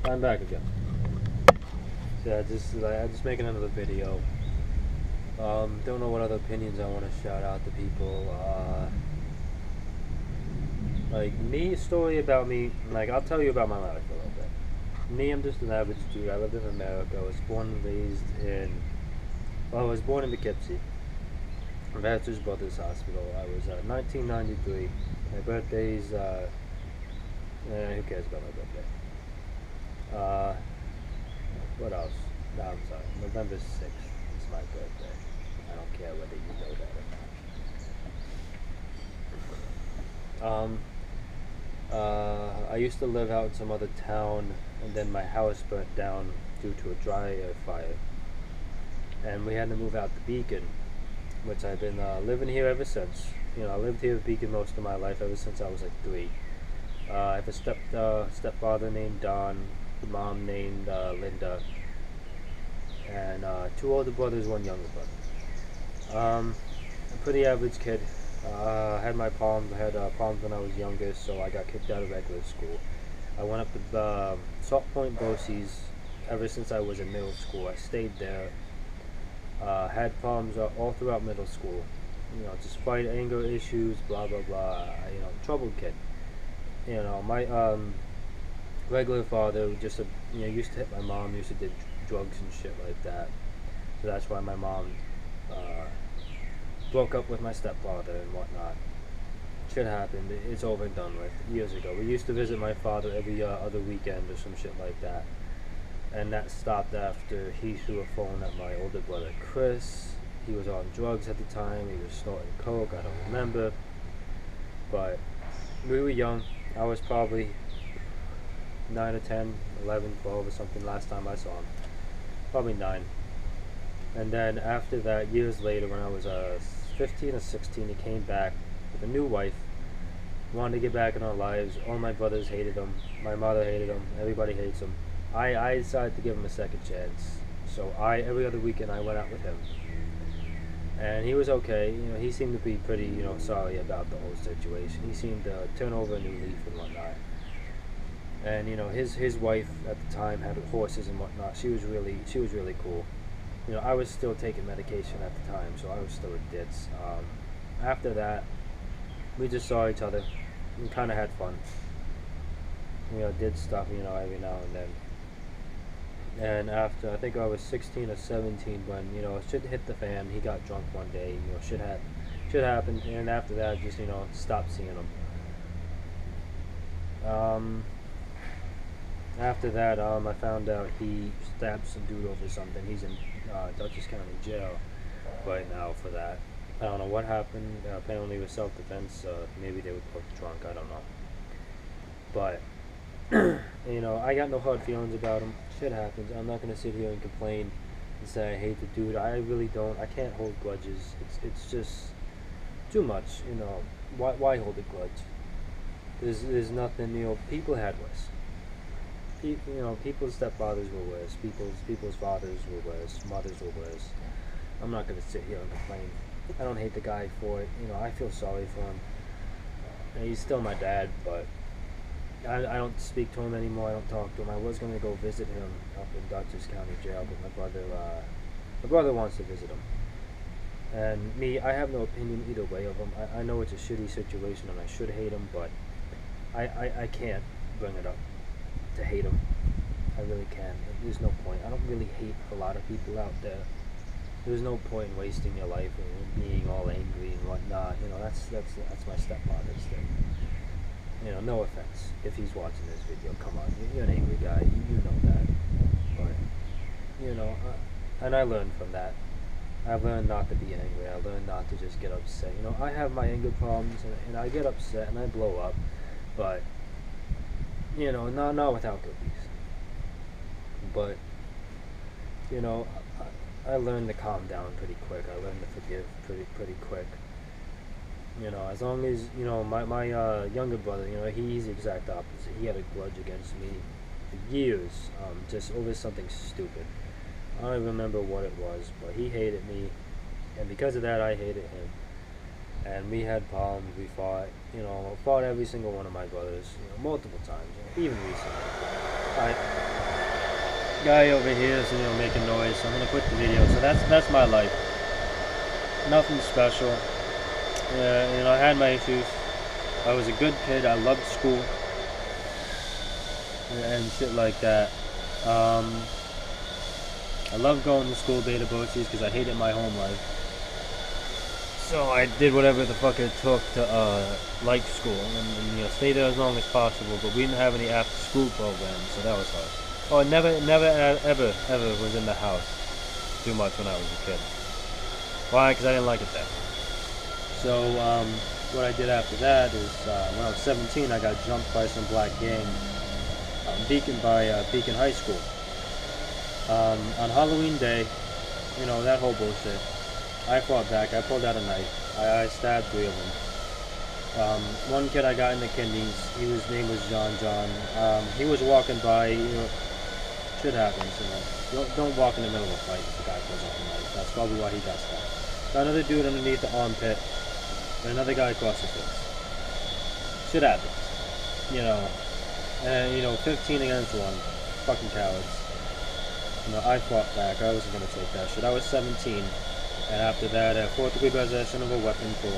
I'm back again. So yeah, I'm just making another video. Don't know what other opinions I want to shout out to people. Like me, story about me. Like I'll tell you about my life a little bit. Me, I'm just an average dude. I live in America. I was born and raised in. Well, I was born in Poughkeepsie, Baptist Brothers Hospital. I was 1993. My birthday's. Who cares about my birthday? Uh, what else? No, I'm sorry. November 6th is my birthday. I don't care whether you know that or not. I used to live out in some other town, and then my house burnt down due to a dryer fire. And we had to move out to Beacon, which I've been living here ever since. You know, I lived here at Beacon most of my life, ever since I was like 3. I have a stepfather named Don, a mom named Linda, and 2 older brothers, 1 younger brother. A pretty average kid. I had my palms. I had palms when I was younger, so I got kicked out of regular school. I went up to Salt Point BOCES ever since I was in middle school. I stayed there. Had problems all throughout middle school. You know, just fight anger issues, blah blah blah. You know, troubled kid. You know, my regular father just used to hit my mom. Used to do drugs and shit like that. So that's why my mom broke up with my stepfather and whatnot. Shit happened. It's over and done with. Years ago, we used to visit my father every other weekend or some shit like that. And that stopped after he threw a phone at my older brother Chris. He was on drugs at the time. He was snorting coke. I don't remember. But we were young. I was probably 9 or 10, 11, 12 or something last time I saw him. Probably 9. And then after that, years later, when I was 15 or 16, he came back with a new wife. Wanted to get back in our lives. All my brothers hated him. My mother hated him. Everybody hates him. I decided to give him a second chance. So every other weekend I went out with him. And he was okay. You know, he seemed to be pretty, sorry about the whole situation. He seemed to turn over a new leaf and whatnot. And his wife at the time had horses and whatnot. She was really cool. You know, I was still taking medication at the time, so I was still a ditz. After that, we just saw each other and kind of had fun. Did stuff, every now and then. And after, I think I was 16 or 17 when, shit hit the fan. He got drunk one day, shit happened. And after that, just, stopped seeing him. After that, I found out he stabbed some dude over something. He's in Dutchess County Jail right now for that. I don't know what happened. Apparently it was self-defense. Maybe they were both drunk. I don't know. But, I got no hard feelings about him. Shit happens. I'm not going to sit here and complain and say I hate the dude. I really don't. I can't hold grudges. It's just too much, Why hold a grudge? There's nothing, people had worse. People's stepfathers were worse. People's fathers were worse. Mothers were worse. I'm not going to sit here and complain. I don't hate the guy for it. I feel sorry for him. He's still my dad, but I don't speak to him anymore. I don't talk to him. I was going to go visit him up in Dutchess County Jail, but my brother wants to visit him. And me, I have no opinion either way of him. I know it's a shitty situation and I should hate him, but I can't bring it up to hate him. I really can't. There's no point. I don't really hate a lot of people out there. There's no point in wasting your life and being all angry and whatnot. That's my stepfather's thing. No offense if he's watching this video. Come on, you're an angry guy. You know that. But and I learned from that. I learned not to be angry. I learned not to just get upset. I have my anger problems and I get upset and I blow up, but not without good reason. But I learned to calm down pretty quick. I learned to forgive pretty quick. As long as my younger brother, he's the exact opposite. He had a grudge against me for years, just over something stupid. I don't even remember what it was, but he hated me, and because of that, I hated him. And we had problems. We fought. Fought every single one of my brothers, multiple times, even recently. guy over here is, making noise, so I'm gonna quit the video. So that's my life. Nothing special. I had my issues. I was a good kid. I loved school and shit like that. I loved going to school beta boatsies because I hated my home life. So I did whatever the fuck it took to like school and stay there as long as possible. But we didn't have any after school programs, so that was hard. Oh, I never ever was in the house too much when I was a kid. Why? Because I didn't like it then. So what I did after that is when I was 17, I got jumped by some black gang Beacon High School. On Halloween day, that whole bullshit. I fought back. I pulled out a knife. I stabbed 3 of them. One kid I got in the kidneys. His name was John. He was walking by. Shit happens. Don't walk in the middle of a fight if the guy pulls out a knife. That's probably why he got stabbed. Got another dude underneath the armpit, and another guy across the face. Shit happens. And 15 against 1. Fucking cowards. I fought back. I wasn't gonna take that shit. I was 17. And after that, 4th degree possession of a weapon for,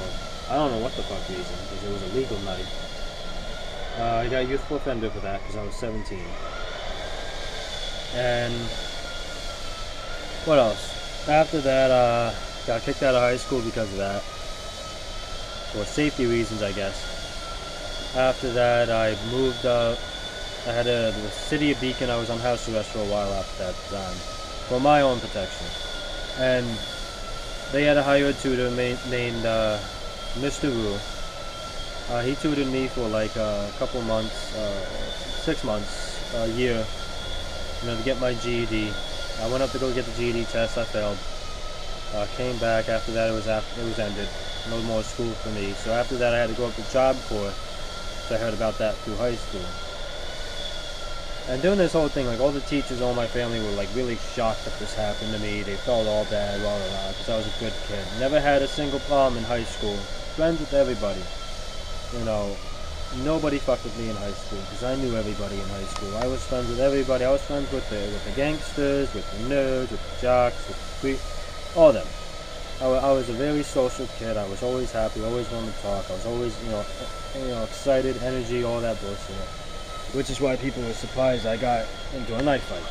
I don't know what the fuck reason, because it was a legal knife. I got youthful offender for that, because I was 17. And, what else? After that, got kicked out of high school because of that. For safety reasons, I guess. After that, I moved up. I had the city of Beacon. I was on house arrest for a while after that time. For my own protection. And they had to hire a tutor named Mr. Wu. He tutored me for like a couple months, 6 months, a year, to get my GED. I went up to go get the GED test. I failed. Came back. After that, it was ended. No more school for me. So after that, I had to go up to Job Corps. So I heard about that through high school. And doing this whole thing, like all the teachers, all my family were like really shocked that this happened to me. They felt all bad, blah blah blah, because I was a good kid. Never had a single problem in high school. Friends with everybody. Nobody fucked with me in high school because I knew everybody in high school. I was friends with everybody. I was friends with the gangsters, with the nerds, with the jocks, with the freaks, all them. I was a very social kid. I was always happy, always wanted to talk. I was always, excited, energy, all that bullshit. Which is why people were surprised I got into a knife fight.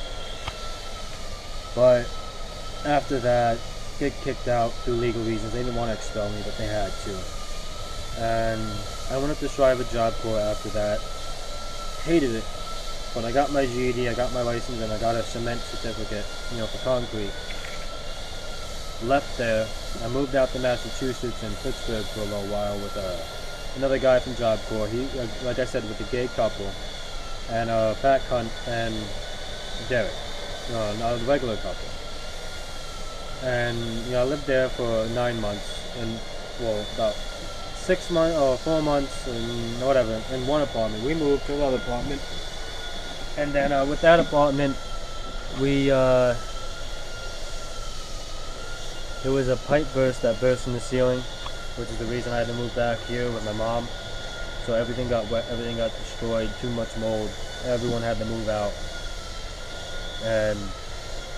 But after that, get kicked out through legal reasons. They didn't want to expel me, but they had to. And I went up to Shriver Job Corps after that. Hated it. But I got my GED, I got my license, and I got a cement certificate, for concrete. Left there. I moved out to Massachusetts and Pittsburgh for a little while with another guy from Job Corps. He, like I said, with a gay couple. And Pat Cunt and Derek. No, the regular couple. And I lived there for 9 months, and about 6 months or 4 months, and whatever, in one apartment. We moved to another apartment, and then with that apartment, there was a pipe burst that burst in the ceiling, which is the reason I had to move back here with my mom. So everything got wet, everything got destroyed, too much mold, everyone had to move out. And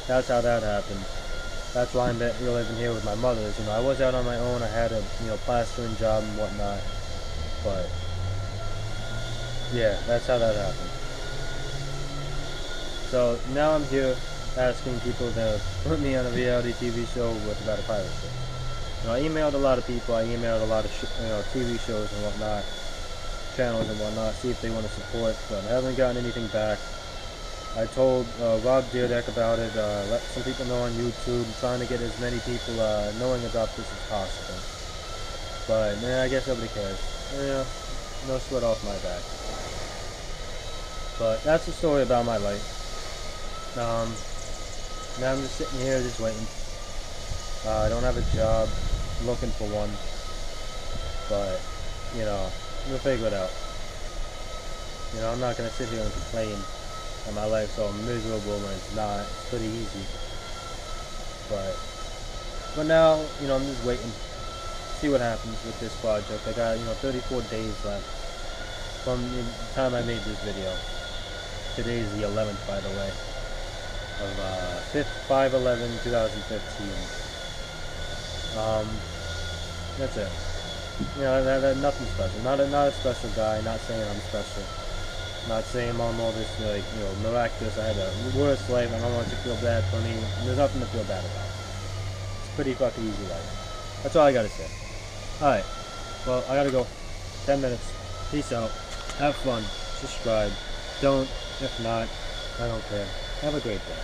that's how that happened. That's why I'm living here with my mother. I was out on my own, I had a plastering job and whatnot. But yeah, that's how that happened. So now I'm here asking people to put me on a reality TV show about a pirate ship. I emailed a lot of people, I emailed a lot of TV shows and whatnot. Channels and whatnot, see if they want to support, but I haven't gotten anything back. I told Rob Dyrdek about it, let some people know on YouTube. I'm trying to get as many people knowing about this as possible. But I guess nobody cares. No sweat off my back. But that's the story about my life. Now I'm just sitting here just waiting. I don't have a job, I'm looking for one. But, we'll figure it out. I'm not going to sit here and complain that my life's so miserable when it's not. It's pretty easy. But now, I'm just waiting. See what happens with this project. I got, 34 days left from the time I made this video. Today's the 11th, by the way. of 5/11/2015. That's it. You know, nothing special. Not a special guy. Not saying I'm special. Not saying I'm all this like miraculous. I had a worse life. I don't want you to feel bad for me. There's nothing to feel bad about. It's pretty fucking easy life. That's all I gotta say. All right. Well, I gotta go. 10 minutes. Peace out. Have fun. Subscribe. Don't. If not, I don't care. Have a great day.